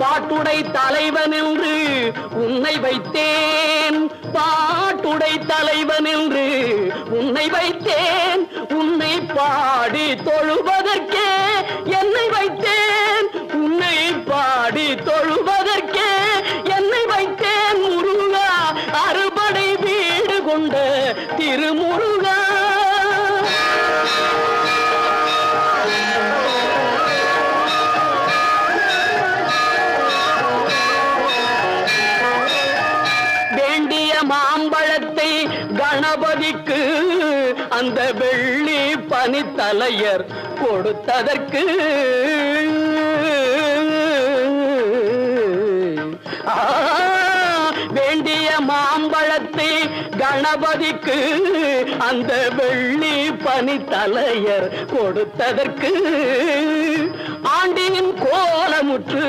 பாட்டுடை தலைவன் என்று உன்னை வைத்தேன், பாட்டுடை தலைவன் என்று உன்னை வைத்தேன், உன்னை பாடி தொழுவதற்கே என்னை வைத்தேன், உன்னை பாடி தொழுவதற்கே என்னை வைத்தேன். முருகா அறுபடை வீடு கொண்ட திருமுருகா. வேண்டிய மாம்பழத்தை கணபதிக்கு அந்த வெள்ளி பனித்தலையர் கொடுத்ததற்கு வேண்டிய மாம்பழத்தை கணபதிக்கு அந்த வெள்ளி பனித்தலையர் கொடுத்ததற்கு ஆண்டியின் கோலமுற்று